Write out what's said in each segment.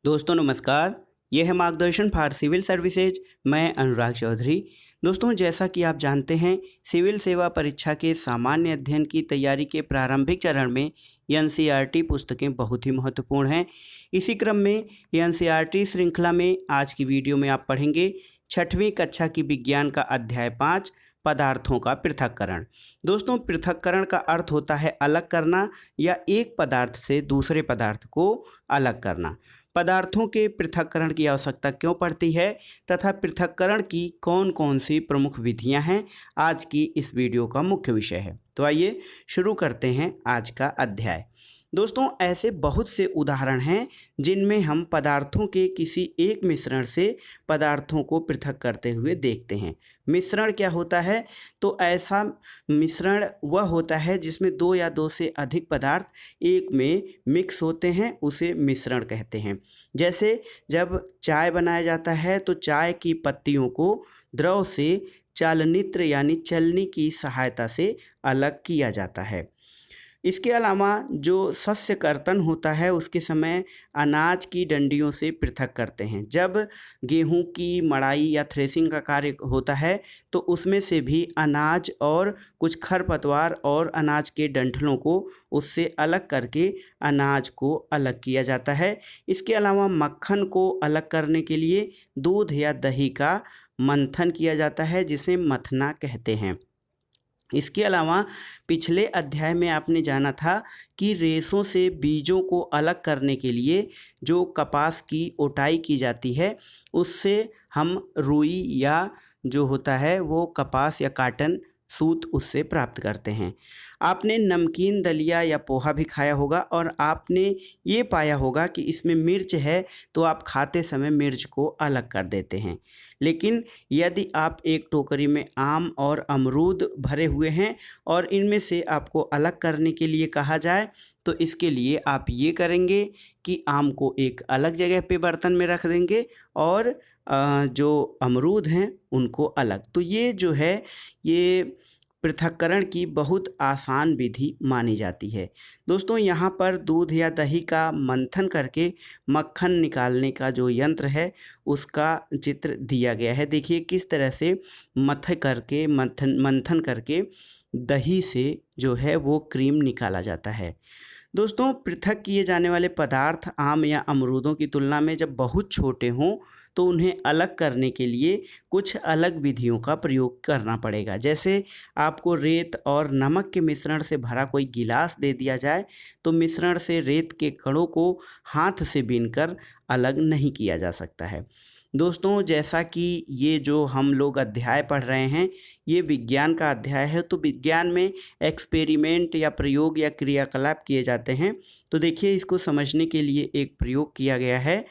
दोस्तों नमस्कार। यह है मार्गदर्शन फॉर सिविल सर्विसेज। मैं अनुराग चौधरी। दोस्तों जैसा कि आप जानते हैं, सिविल सेवा परीक्षा के सामान्य अध्ययन की तैयारी के प्रारंभिक चरण में एनसीईआरटी पुस्तकें बहुत ही महत्वपूर्ण हैं। इसी क्रम में एनसीईआरटी श्रृंखला में आज की वीडियो में आप पढ़ेंगे 6वीं कक्षा की विज्ञान का अध्याय 5 पदार्थों का पृथक्करण। दोस्तों पृथक्करण का अर्थ होता है अलग करना या एक पदार्थ से दूसरे पदार्थ को अलग करना। पदार्थों के पृथक्करण की आवश्यकता क्यों पड़ती है तथा पृथक्करण की कौन कौन सी प्रमुख विधियां हैं, आज की इस वीडियो का मुख्य विषय है। तो आइए शुरू करते हैं आज का अध्याय। दोस्तों ऐसे बहुत से उदाहरण हैं जिनमें हम पदार्थों के किसी एक मिश्रण से पदार्थों को पृथक करते हुए देखते हैं। मिश्रण क्या होता है? तो ऐसा मिश्रण वह होता है जिसमें दो या दो से अधिक पदार्थ एक में मिक्स होते हैं, उसे मिश्रण कहते हैं। जैसे जब चाय बनाया जाता है तो चाय की पत्तियों को द्रव से चालनित्र यानी चलनी की सहायता से अलग किया जाता है। इसके अलावा जो शस्य कर्तन होता है उसके समय अनाज की डंडियों से पृथक करते हैं। जब गेहूं की मड़ाई या थ्रेसिंग का कार्य होता है तो उसमें से भी अनाज और कुछ खरपतवार और अनाज के डंठलों को उससे अलग करके अनाज को अलग किया जाता है। इसके अलावा मक्खन को अलग करने के लिए दूध या दही का मंथन किया जाता है, जिसे मथना कहते हैं। इसके अलावा पिछले अध्याय में आपने जाना था कि रेशों से बीजों को अलग करने के लिए जो कपास की ओटाई की जाती है उससे हम रुई या जो होता है वो कपास या काटन सूत उससे प्राप्त करते हैं। आपने नमकीन दलिया या पोहा भी खाया होगा और आपने ये पाया होगा कि इसमें मिर्च है तो आप खाते समय मिर्च को अलग कर देते हैं। लेकिन यदि आप एक टोकरी में आम और अमरूद भरे हुए हैं और इनमें से आपको अलग करने के लिए कहा जाए तो इसके लिए आप ये करेंगे कि आम को एक अलग जगह पे बर्तन में रख देंगे और जो अमरूद हैं उनको अलग। तो ये जो है ये पृथक्करण की बहुत आसान विधि मानी जाती है। दोस्तों यहाँ पर दूध या दही का मंथन करके मक्खन निकालने का जो यंत्र है उसका चित्र दिया गया है। देखिए किस तरह से मंथन करके दही से जो है वो क्रीम निकाला जाता है। दोस्तों पृथक किए जाने वाले पदार्थ आम या अमरूदों की तुलना में जब बहुत छोटे हों तो उन्हें अलग करने के लिए कुछ अलग विधियों का प्रयोग करना पड़ेगा। जैसे आपको रेत और नमक के मिश्रण से भरा कोई गिलास दे दिया जाए तो मिश्रण से रेत के कणों को हाथ से बीनकर अलग नहीं किया जा सकता है। दोस्तों जैसा कि ये जो हम लोग अध्याय पढ़ रहे हैं ये विज्ञान का अध्याय है, तो विज्ञान में एक्सपेरिमेंट या प्रयोग या क्रियाकलाप किए जाते हैं। तो देखिए इसको समझने के लिए एक प्रयोग किया गया है।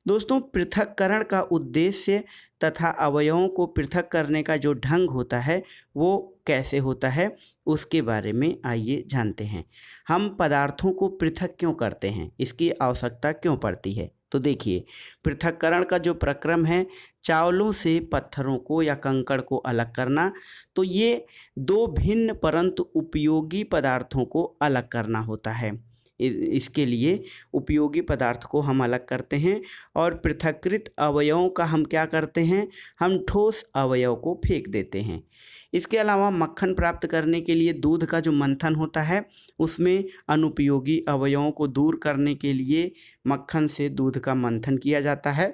दोस्तों पृथक्करण का उद्देश्य तथा अवयवों को पृथक करने का जो ढंग होता है वो कैसे होता है उसके बारे में आइए जानते हैं। हम पदार्थों को पृथक क्यों करते हैं, इसकी आवश्यकता क्यों पड़ती है? तो देखिए पृथक्करण का जो प्रक्रम है चावलों से पत्थरों को या कंकड़ को अलग करना, तो ये दो भिन्न परंतु उपयोगी पदार्थों को अलग करना होता है। इसके लिए उपयोगी पदार्थ को हम अलग करते हैं और पृथक्कृत अवयवों का हम क्या करते हैं, हम ठोस अवयव को फेंक देते हैं। इसके अलावा मक्खन प्राप्त करने के लिए दूध का जो मंथन होता है उसमें अनुपयोगी अवयवों को दूर करने के लिए मक्खन से दूध का मंथन किया जाता है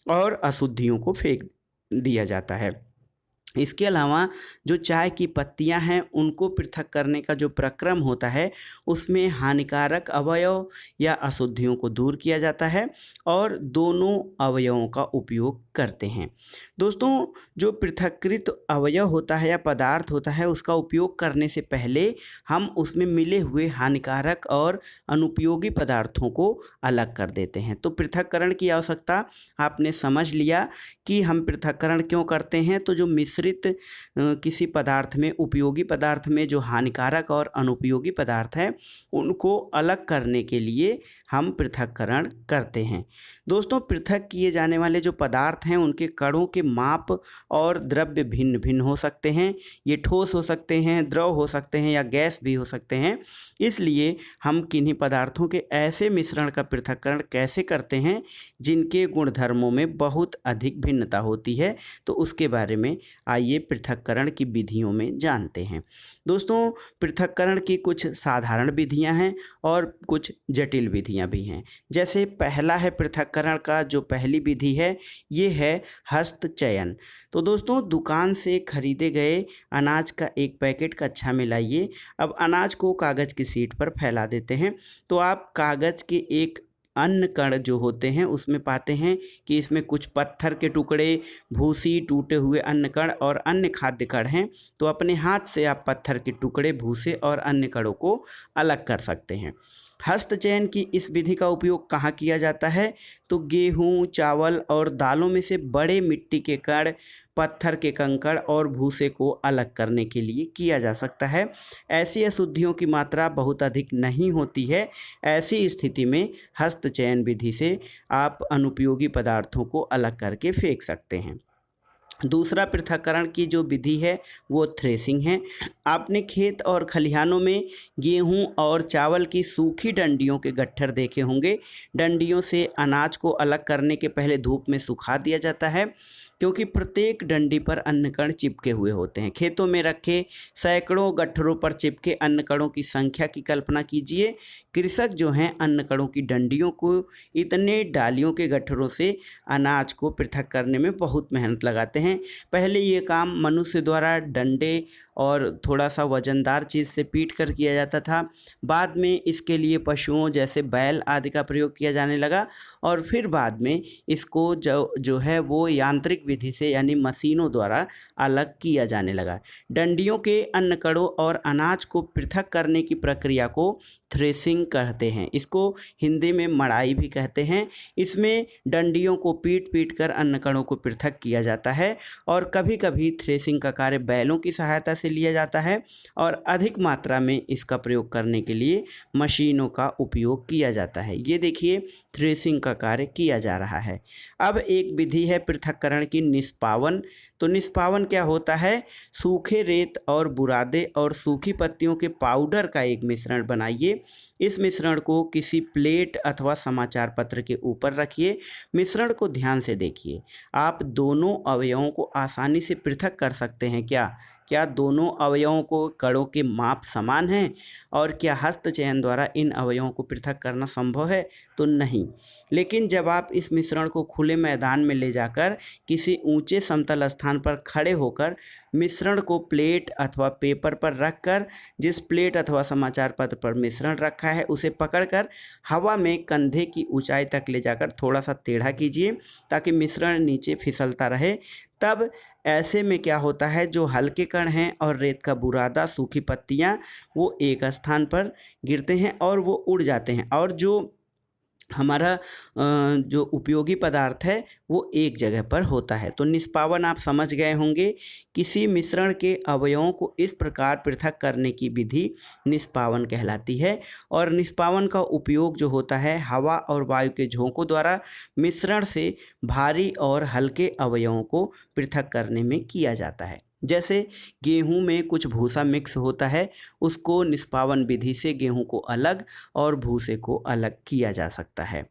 और अशुद्धियों को फेंक दिया जाता है। इसके अलावा जो चाय की पत्तियां हैं उनको पृथक करने का जो प्रक्रम होता है उसमें हानिकारक अवयव या अशुद्धियों को दूर किया जाता है और दोनों अवयवों का उपयोग करते हैं। दोस्तों जो पृथक्कृत अवयव होता है या पदार्थ होता है उसका उपयोग करने से पहले हम उसमें मिले हुए हानिकारक और अनुपयोगी पदार्थों को अलग कर देते हैं। तो पृथक्करण की आवश्यकता आपने समझ लिया कि हम पृथक्करण क्यों करते हैं। तो जो मिश्रित किसी पदार्थ में उपयोगी पदार्थ में जो हानिकारक और अनुपयोगी पदार्थ हैं उनको अलग करने के लिए हम पृथक्करण करते हैं। दोस्तों, पृथक किए जाने वाले जो पदार्थ हैं उनके कणों के माप और द्रव्य भिन्न भिन्न हो सकते हैं। ये ठोस हो सकते हैं, द्रव हो सकते हैं या गैस भी हो सकते हैं। इसलिए हम किन्हीं पदार्थों के ऐसे मिश्रण का पृथक्करण कैसे करते हैं जिनके गुणधर्मों में बहुत अधिक भिन्नता होती है, तो उसके बारे में आइए पृथक्करण की विधियों में जानते हैं। दोस्तों, पृथक्करण की कुछ साधारण विधियां हैं और कुछ जटिल विधियां भी हैं। जैसे पहला है पृथक्करण का जो पहली विधि है, ये है हस्तचयन। तो दोस्तों, दुकान से खरीदे गए अनाज का एक पैकेट कच्छा में लाइए। अब अनाज को कागज़ की शीट पर फैला देते हैं। तो आप कागज़ के एक अन्न कण जो होते हैं उसमें पाते हैं कि इसमें कुछ पत्थर के टुकड़े, भूसी, टूटे हुए अन्न कण और अन्य खाद्य कण हैं। तो अपने हाथ से आप पत्थर के टुकड़े, भूसे और अन्य कणों को अलग कर सकते हैं। हस्तचयन की इस विधि का उपयोग कहाँ किया जाता है? तो गेहूँ, चावल और दालों में से बड़े मिट्टी के कण, पत्थर के कंकड़ और भूसे को अलग करने के लिए किया जा सकता है। ऐसी अशुद्धियों की मात्रा बहुत अधिक नहीं होती है। ऐसी स्थिति में हस्तचयन विधि से आप अनुपयोगी पदार्थों को अलग करके फेंक सकते हैं। दूसरा पृथक्करण की जो विधि है वो थ्रेसिंग है। आपने खेत और खलिहानों में गेहूं और चावल की सूखी डंडियों के गट्ठर देखे होंगे। डंडियों से अनाज को अलग करने के पहले धूप में सुखा दिया जाता है, क्योंकि प्रत्येक डंडी पर अन्न कण चिपके हुए होते हैं। खेतों में रखे सैकड़ों गट्ठरों पर चिपके अन्न कणों की संख्या की कल्पना कीजिए। कृषक जो हैं अन्न कणों की डंडियों को इतने डालियों के गट्ठरों से अनाज को पृथक करने में बहुत मेहनत लगाते हैं। पहले ये काम मनुष्य द्वारा डंडे और थोड़ा सा वजनदार चीज़ से पीट कर किया जाता था। बाद में इसके लिए पशुओं जैसे बैल आदि का प्रयोग किया जाने लगा और फिर बाद में इसको जो है वो यांत्रिक विधि से यानी मशीनों द्वारा अलग किया जाने लगा। डंडियों के अन्न कणों और अनाज को पृथक करने की प्रक्रिया को थ्रेसिंग कहते हैं। इसको हिंदी में मड़ाई भी कहते हैं। इसमें डंडियों को पीट पीट कर अन्न कणों को पृथक किया जाता है और कभी कभी थ्रेसिंग का कार्य बैलों की सहायता से लिया जाता है और अधिक मात्रा में इसका प्रयोग करने के लिए मशीनों का उपयोग किया जाता है। ये देखिए, थ्रेसिंग का कार्य किया जा रहा है। अब एक विधि है पृथक्करण की, निष्पावन। तो निष्पावन क्या होता है? सूखे रेत और बुरादे और सूखी पत्तियों के पाउडर का एक मिश्रण बनाइए। इस मिश्रण को किसी प्लेट अथवा समाचार पत्र के ऊपर रखिए। मिश्रण को ध्यान से देखिए। आप दोनों अवयवों को आसानी से पृथक कर सकते हैं क्या दोनों अवयवों को कणों के माप समान हैं? और क्या हस्तचयन द्वारा इन अवयवों को पृथक करना संभव है? तो नहीं। लेकिन जब आप इस मिश्रण को खुले मैदान में ले जाकर किसी ऊंचे समतल स्थान पर खड़े होकर मिश्रण को प्लेट अथवा पेपर पर रखकर, जिस प्लेट अथवा समाचार पत्र पर मिश्रण रखा है उसे पकड़कर हवा में कंधे की ऊंचाई तक ले जाकर थोड़ा सा टेढ़ा कीजिए ताकि मिश्रण नीचे फिसलता रहे। तब ऐसे में क्या होता है, जो हल्के कण हैं और रेत का बुरादा, सूखी पत्तियां, वो एक स्थान पर गिरते हैं और वो उड़ जाते हैं और जो हमारा जो उपयोगी पदार्थ है वो एक जगह पर होता है। तो निष्पावन आप समझ गए होंगे। किसी मिश्रण के अवयवों को इस प्रकार पृथक करने की विधि निष्पावन कहलाती है और निष्पावन का उपयोग जो होता है हवा और वायु के झोंकों द्वारा मिश्रण से भारी और हल्के अवयवों को पृथक करने में किया जाता है। जैसे गेहूं में कुछ भूसा मिक्स होता है, उसको निष्पावन विधि से गेहूं को अलग और भूसे को अलग किया जा सकता है।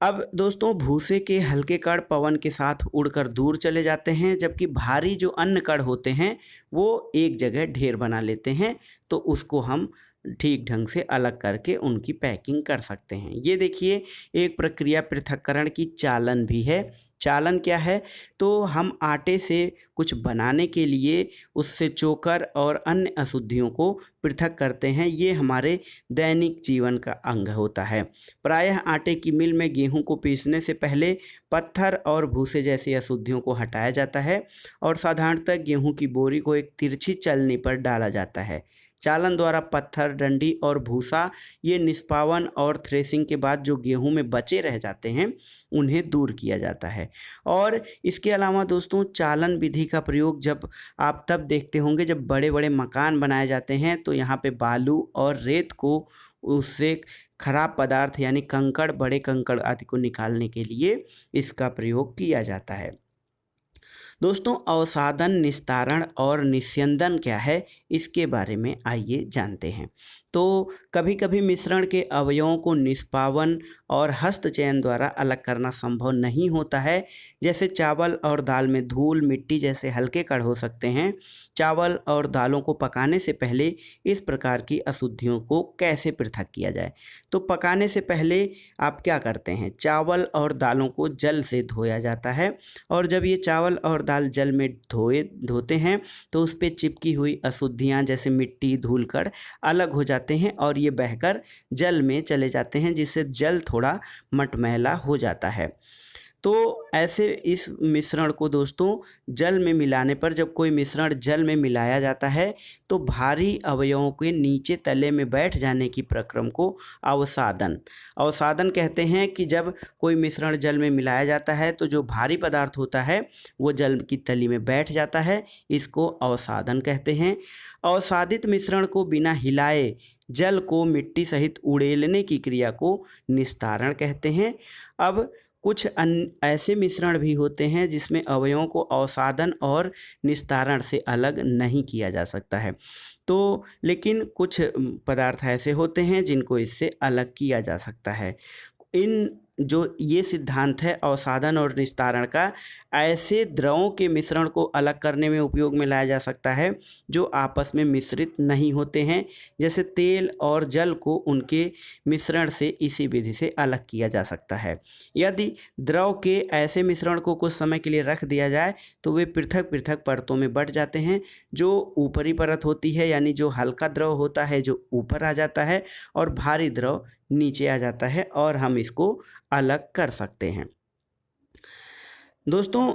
अब दोस्तों, भूसे के हल्के कण पवन के साथ उड़कर दूर चले जाते हैं, जबकि भारी जो अन्य कण होते हैं वो एक जगह ढेर बना लेते हैं। तो उसको हम ठीक ढंग से अलग करके उनकी पैकिंग कर सकते हैं। ये देखिए, एक प्रक्रिया पृथक्करण की चालन भी है। चालन क्या है? तो हम आटे से कुछ बनाने के लिए उससे चोकर और अन्य अशुद्धियों को पृथक करते हैं। ये हमारे दैनिक जीवन का अंग होता है। प्रायः आटे की मिल में गेहूं को पीसने से पहले पत्थर और भूसे जैसी अशुद्धियों को हटाया जाता है और साधारणतः गेहूं की बोरी को एक तिरछी चलनी पर डाला जाता है। चालन द्वारा पत्थर, डंडी और भूसा, ये निष्पावन और थ्रेसिंग के बाद जो गेहूं में बचे रह जाते हैं उन्हें दूर किया जाता है। और इसके अलावा दोस्तों, चालन विधि का प्रयोग जब आप तब देखते होंगे जब बड़े बड़े मकान बनाए जाते हैं, तो यहाँ पे बालू और रेत को उससे खराब पदार्थ यानी कंकड़, बड़े कंकड़ आदि को निकालने के लिए इसका प्रयोग किया जाता है। दोस्तों, अवसादन, निस्तारण और निस्यंदन क्या है, इसके बारे में आइए जानते हैं। तो कभी कभी मिश्रण के अवयवों को निष्पावन और हस्तचयन द्वारा अलग करना संभव नहीं होता है। जैसे चावल और दाल में धूल, मिट्टी जैसे हल्के कण हो सकते हैं। चावल और दालों को पकाने से पहले इस प्रकार की अशुद्धियों को कैसे पृथक किया जाए? तो पकाने से पहले आप क्या करते हैं, चावल और दालों को जल से धोया जाता है, और जब ये चावल और दाल जल में धोते हैं तो उस पे चिपकी हुई अशुद्धियाँ जैसे मिट्टी, धूलकण अलग हो जाते हैं और ये बहकर जल में चले जाते हैं, जिससे जल थोड़ा मटमैला हो जाता है। तो ऐसे इस मिश्रण को दोस्तों जल में मिलाने पर, जब कोई मिश्रण जल में मिलाया जाता है तो भारी अवयवों के नीचे तले में बैठ जाने की प्रक्रम को अवसादन कहते हैं। कि जब कोई मिश्रण जल में मिलाया जाता है तो जो भारी पदार्थ होता है वो जल की तली में बैठ जाता है, इसको अवसादन कहते हैं। अवसादित मिश्रण को बिना हिलाए जल को मिट्टी सहित उड़ेलने की क्रिया को निस्तारण कहते हैं। अब कुछ ऐसे मिश्रण भी होते हैं जिसमें अवयवों को अवसादन और निस्तारण से अलग नहीं किया जा सकता है। तो लेकिन कुछ पदार्थ ऐसे होते हैं जिनको इससे अलग किया जा सकता है। इन जो ये सिद्धांत है अवसादन और निस्तारण का, ऐसे द्रवों के मिश्रण को अलग करने में उपयोग में लाया जा सकता है जो आपस में मिश्रित नहीं होते हैं। जैसे तेल और जल को उनके मिश्रण से इसी विधि से अलग किया जा सकता है। यदि द्रव के ऐसे मिश्रण को कुछ समय के लिए रख दिया जाए तो वे पृथक पृथक परतों में बंट जाते हैं। जो ऊपरी परत होती है यानी जो हल्का द्रव होता है जो ऊपर आ जाता है, और भारी द्रव नीचे आ जाता है, और हम इसको अलग कर सकते हैं। दोस्तों,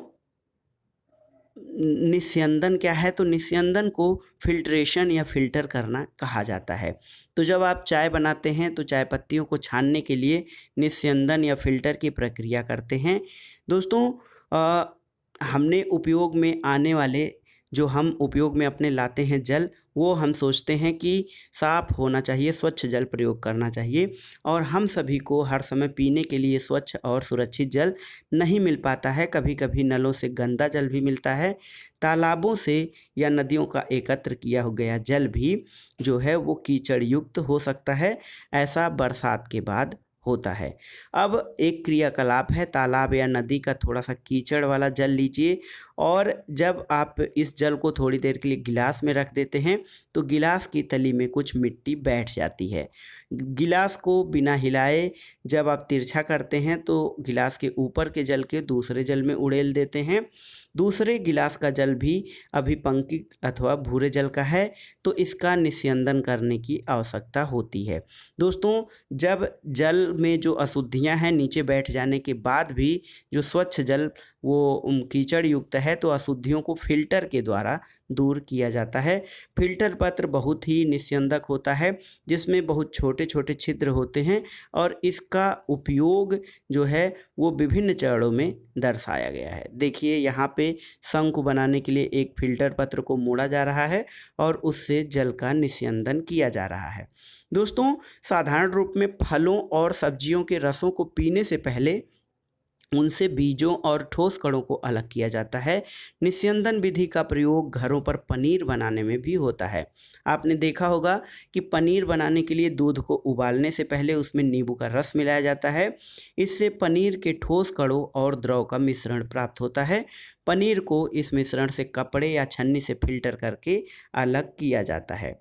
निस्यंदन क्या है? तो निस्यंदन को फिल्ट्रेशन या फिल्टर करना कहा जाता है। तो जब आप चाय बनाते हैं तो चाय पत्तियों को छानने के लिए निस्यंदन या फिल्टर की प्रक्रिया करते हैं। दोस्तों, हमने उपयोग में आने वाले, जो हम उपयोग में अपने लाते हैं जल, वो हम सोचते हैं कि साफ़ होना चाहिए, स्वच्छ जल प्रयोग करना चाहिए, और हम सभी को हर समय पीने के लिए स्वच्छ और सुरक्षित जल नहीं मिल पाता है। कभी कभी नलों से गंदा जल भी मिलता है। तालाबों से या नदियों का एकत्र किया गया जल भी जो है वो कीचड़ युक्त हो सकता है। ऐसा बरसात के बाद होता है। अब एक क्रियाकलाप है, तालाब या नदी का थोड़ा सा कीचड़ वाला जल लीजिए, और जब आप इस जल को थोड़ी देर के लिए गिलास में रख देते हैं तो गिलास की तली में कुछ मिट्टी बैठ जाती है। गिलास को बिना हिलाए जब आप तिरछा करते हैं तो गिलास के ऊपर के जल के दूसरे जल में उड़ेल देते हैं। दूसरे गिलास का जल भी अभी पंकी अथवा भूरे जल का है, तो इसका निस्यंदन करने की आवश्यकता होती है। दोस्तों, जब जल में जो अशुद्धियां हैं नीचे बैठ जाने के बाद भी जो स्वच्छ जल वो कीचड़ युक्त है, तो अशुद्धियों को फिल्टर के द्वारा दूर किया जाता है। फिल्टर पत्र बहुत ही निस्यंदक होता है, जिसमें बहुत छोटे छोटे छिद्र होते हैं, और इसका उपयोग जो है वो विभिन्न चरणों में दर्शाया गया है। देखिए, यहाँ पे शंकु बनाने के लिए एक फिल्टर पत्र को मोड़ा जा रहा है और उससे जल का निस्यंदन किया जा रहा है। दोस्तों, साधारण रूप में फलों और सब्जियों के रसों को पीने से पहले उनसे बीजों और ठोस कणों को अलग किया जाता है। निस्यंदन विधि का प्रयोग घरों पर पनीर बनाने में भी होता है। आपने देखा होगा कि पनीर बनाने के लिए दूध को उबालने से पहले उसमें नींबू का रस मिलाया जाता है। इससे पनीर के ठोस कणों और द्रव का मिश्रण प्राप्त होता है। पनीर को इस मिश्रण से कपड़े या छन्नी से फिल्टर करके अलग किया जाता है।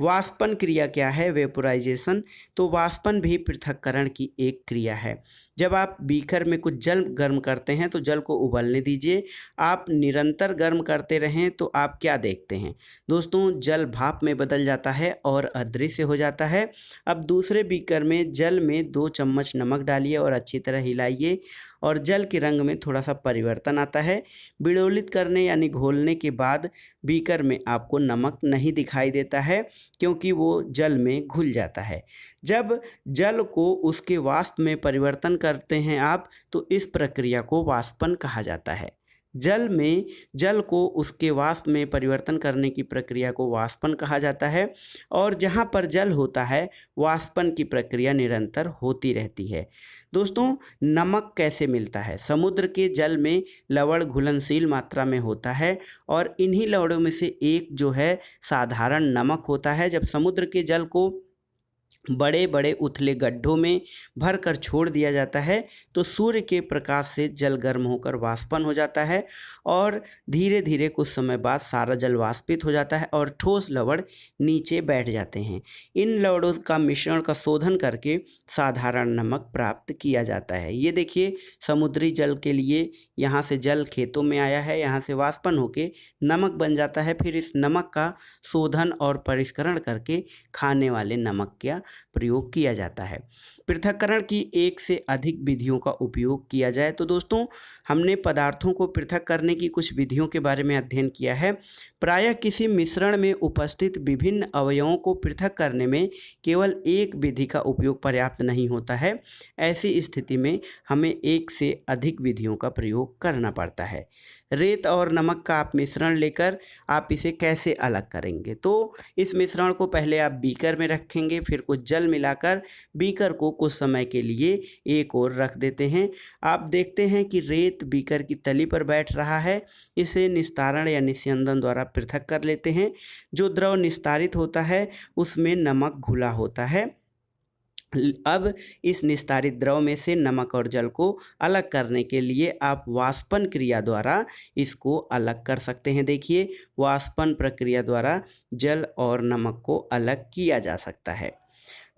वाष्पन क्रिया क्या है? वेपोराइजेशन। तो वाष्पन भी पृथक्करण की एक क्रिया है। जब आप बीकर में कुछ जल गर्म करते हैं तो जल को उबलने दीजिए। आप निरंतर गर्म करते रहें तो आप क्या देखते हैं दोस्तों? जल भाप में बदल जाता है और अदृश्य हो जाता है। अब दूसरे बीकर में जल में 2 चम्मच नमक डालिए और अच्छी तरह हिलाइए, और जल के रंग में थोड़ा सा परिवर्तन आता है। बिड़ोलित करने यानी घोलने के बाद बीकर में आपको नमक नहीं दिखाई देता है, क्योंकि वो जल में घुल जाता है। जब जल को उसके वाष्प में परिवर्तन करते हैं आप, तो इस प्रक्रिया को वाष्पन कहा जाता है। जल को उसके वाष्प में परिवर्तन करने की प्रक्रिया को वाष्पन कहा जाता है। और जहाँ पर जल होता है वाष्पन की प्रक्रिया निरंतर होती रहती है। दोस्तों, नमक कैसे मिलता है? समुद्र के जल में लवण घुलनशील मात्रा में होता है और इन्हीं लवणों में से एक जो है साधारण नमक होता है। जब समुद्र के जल को बड़े बड़े उथले गड्ढों में भर कर छोड़ दिया जाता है तो सूर्य के प्रकाश से जल गर्म होकर वाष्पन हो जाता है और धीरे धीरे कुछ समय बाद सारा जल वाष्पित हो जाता है और ठोस लवण नीचे बैठ जाते हैं। इन लवणों का मिश्रण का शोधन करके साधारण नमक प्राप्त किया जाता है। ये देखिए, समुद्री जल के लिए यहाँ से जल खेतों में आया है, यहाँ से वाष्पन होके नमक बन जाता है। फिर इस नमक का शोधन और परिष्करण करके खाने वाले नमक का प्रयोग किया जाता है। पृथक्करण की एक से अधिक विधियों का उपयोग किया जाए तो दोस्तों, हमने पदार्थों को पृथक करने की कुछ विधियों के बारे में अध्ययन किया है। प्रायः किसी मिश्रण में उपस्थित विभिन्न अवयवों को पृथक करने में केवल एक विधि का उपयोग पर्याप्त नहीं होता है। ऐसी स्थिति में हमें एक से अधिक विधियों का प्रयोग करना पड़ता है। रेत और नमक का आप मिश्रण लेकर आप इसे कैसे अलग करेंगे? तो इस मिश्रण को पहले आप बीकर में रखेंगे, फिर कुछ जल मिलाकर बीकर को कुछ समय के लिए एक ओर रख देते हैं। आप देखते हैं कि रेत बीकर की तली पर बैठ रहा है। इसे निस्तारण या निस्यंदन द्वारा पृथक कर लेते हैं। जो द्रव निस्तारित होता है उसमें नमक घुला होता है। अब इस निस्तारित द्रव में से नमक और जल को अलग करने के लिए आप वाष्पन क्रिया द्वारा इसको अलग कर सकते हैं। देखिए, वाष्पन प्रक्रिया द्वारा जल और नमक को अलग किया जा सकता है।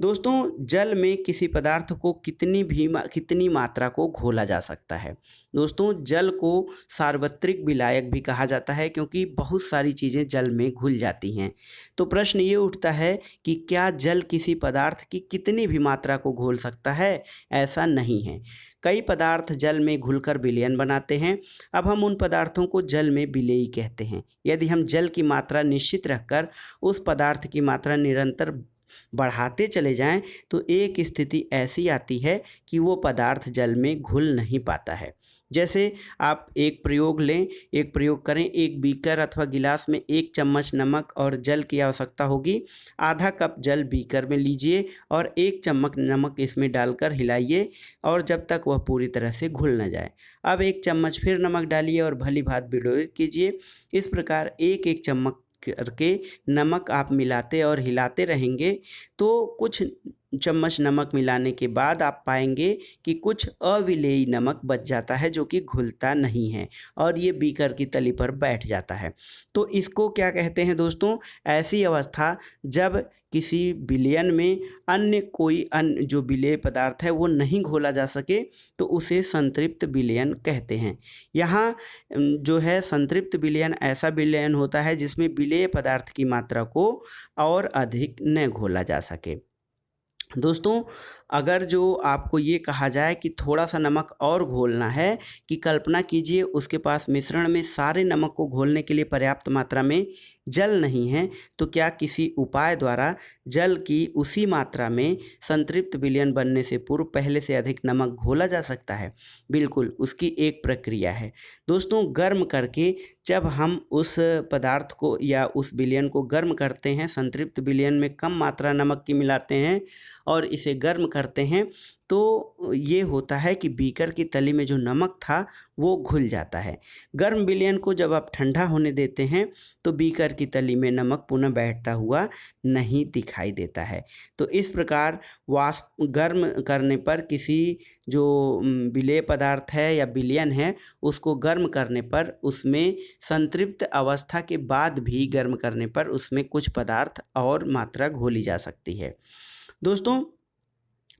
दोस्तों, जल में किसी पदार्थ को कितनी मात्रा को घोला जा सकता है? दोस्तों, जल को सार्वत्रिक विलायक भी कहा जाता है क्योंकि बहुत सारी चीज़ें जल में घुल जाती हैं। तो प्रश्न ये उठता है कि क्या जल किसी पदार्थ की कितनी भी मात्रा को घोल सकता है? ऐसा नहीं है। कई पदार्थ जल में घुलकर विलयन बनाते हैं। अब हम उन पदार्थों को जल में विलेयी कहते हैं। यदि हम जल की मात्रा निश्चित रखकर उस पदार्थ की मात्रा निरंतर बढ़ाते चले जाएं तो एक स्थिति ऐसी आती है कि वो पदार्थ जल में घुल नहीं पाता है। जैसे आप एक प्रयोग करें। एक बीकर अथवा गिलास में 1 चम्मच नमक और जल की आवश्यकता होगी। आधा कप जल बीकर में लीजिए और 1 चम्मच नमक इसमें डालकर हिलाइए और जब तक वह पूरी तरह से घुल न जाए। अब 1 चम्मच फिर नमक डालिए और भली भांति विलोड़ित कीजिए। इस प्रकार एक एक चम्मच करके नमक आप मिलाते और हिलाते रहेंगे तो कुछ चम्मच नमक मिलाने के बाद आप पाएंगे कि कुछ अविलेयी नमक बच जाता है जो कि घुलता नहीं है और ये बीकर की तली पर बैठ जाता है। तो इसको क्या कहते हैं दोस्तों? ऐसी अवस्था जब किसी विलयन में अन्य जो विलेय पदार्थ है वो नहीं घोला जा सके तो उसे संतृप्त विलयन कहते हैं। यहाँ जो है संतृप्त विलयन ऐसा विलयन होता है जिसमें विलेय पदार्थ की मात्रा को और अधिक न घोला जा सके। दोस्तों, अगर जो आपको ये कहा जाए कि थोड़ा सा नमक और घोलना है, कि कल्पना कीजिए उसके पास मिश्रण में सारे नमक को घोलने के लिए पर्याप्त मात्रा में जल नहीं है, तो क्या किसी उपाय द्वारा जल की उसी मात्रा में संतृप्त विलयन बनने से पूर्व पहले से अधिक नमक घोला जा सकता है? बिल्कुल, उसकी एक प्रक्रिया है। दोस्तों, गर्म करके जब हम उस पदार्थ को या उस विलयन को गर्म करते हैं, संतृप्त विलयन में कम मात्रा नमक की मिलाते हैं और इसे गर्म करते हैं तो ये होता है कि बीकर की तली में जो नमक था वो घुल जाता है। गर्म विलयन को जब आप ठंडा होने देते हैं तो बीकर की तली में नमक पुनः बैठता हुआ नहीं दिखाई देता है। तो इस प्रकार वाष्प गर्म करने पर किसी जो विलेय पदार्थ है या विलयन है उसको गर्म करने पर उसमें संतृप्त अवस्था के बाद भी गर्म करने पर उसमें कुछ पदार्थ और मात्रा घोली जा सकती है। दोस्तों,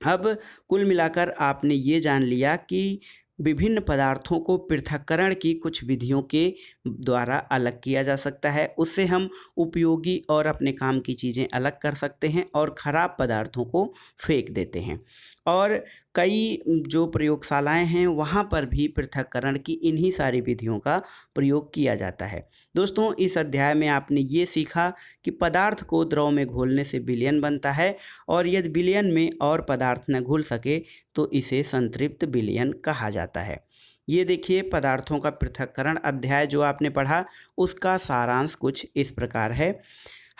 अब कुल मिलाकर आपने ये जान लिया कि विभिन्न पदार्थों को पृथक्करण की कुछ विधियों के द्वारा अलग किया जा सकता है। उससे हम उपयोगी और अपने काम की चीज़ें अलग कर सकते हैं और ख़राब पदार्थों को फेंक देते हैं। और कई जो प्रयोगशालाएं हैं वहाँ पर भी पृथक्करण की इन्हीं सारी विधियों का प्रयोग किया जाता है। दोस्तों, इस अध्याय में आपने ये सीखा कि पदार्थ को द्रव में घोलने से विलयन बनता है और यदि विलयन में और पदार्थ न घुल सके तो इसे संतृप्त विलयन कहा जाता है। ये देखिए पदार्थों का पृथक्करण अध्याय जो आपने पढ़ा उसका सारांश कुछ इस प्रकार है।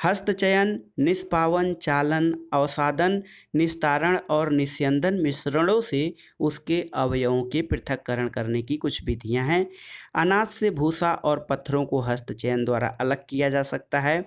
हस्तचयन, निष्पावन, चालन, अवसादन, निस्तारण और निस्यंदन मिश्रणों से उसके अवयवों के पृथक्करण करने की कुछ विधियां हैं। अनाज से भूसा और पत्थरों को हस्तचयन द्वारा अलग किया जा सकता है।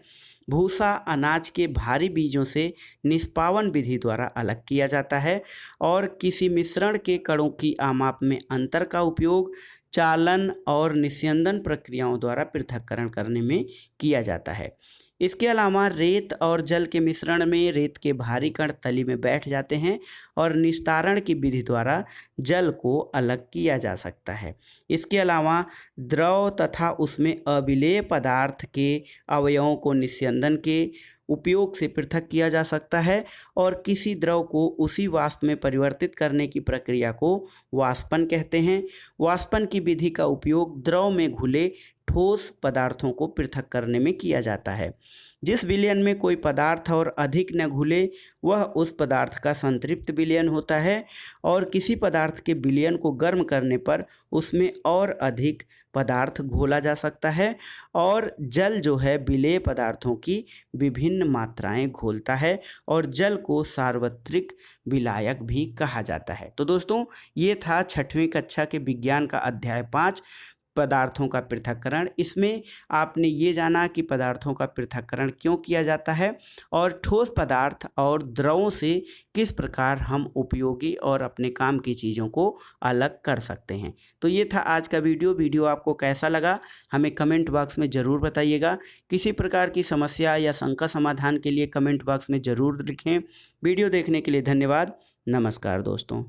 भूसा अनाज के भारी बीजों से निष्पावन विधि द्वारा अलग किया जाता है और किसी मिश्रण के कणों की आमाप में अंतर का उपयोग चालन और निस्यंदन प्रक्रियाओं द्वारा पृथक्करण करने में किया जाता है। इसके अलावा रेत और जल के मिश्रण में रेत के भारी कण तली में बैठ जाते हैं और निस्तारण की विधि द्वारा जल को अलग किया जा सकता है। इसके अलावा द्रव तथा उसमें अविलेय पदार्थ के अवयवों को निस्यंदन के उपयोग से पृथक किया जा सकता है और किसी द्रव को उसी वाष्प में परिवर्तित करने की प्रक्रिया को वाष्पन कहते हैं। वाष्पन की विधि का उपयोग द्रव में घुले ठोस पदार्थों को पृथक करने में किया जाता है। जिस विलयन में कोई पदार्थ और अधिक न घुले वह उस पदार्थ का संतृप्त विलयन होता है और किसी पदार्थ के विलयन को गर्म करने पर उसमें और अधिक पदार्थ घोला जा सकता है और जल जो है विलेय पदार्थों की विभिन्न मात्राएं घोलता है और जल को सार्वत्रिक विलायक भी कहा जाता है। तो दोस्तों ये था 6वीं कक्षा के विज्ञान का अध्याय 5 पदार्थों का पृथक्करण। इसमें आपने ये जाना कि पदार्थों का पृथक्करण क्यों किया जाता है और ठोस पदार्थ और द्रवों से किस प्रकार हम उपयोगी और अपने काम की चीज़ों को अलग कर सकते हैं। तो ये था आज का वीडियो आपको कैसा लगा हमें कमेंट बॉक्स में ज़रूर बताइएगा। किसी प्रकार की समस्या या शंका समाधान के लिए कमेंट बॉक्स में ज़रूर लिखें। वीडियो देखने के लिए धन्यवाद। नमस्कार दोस्तों।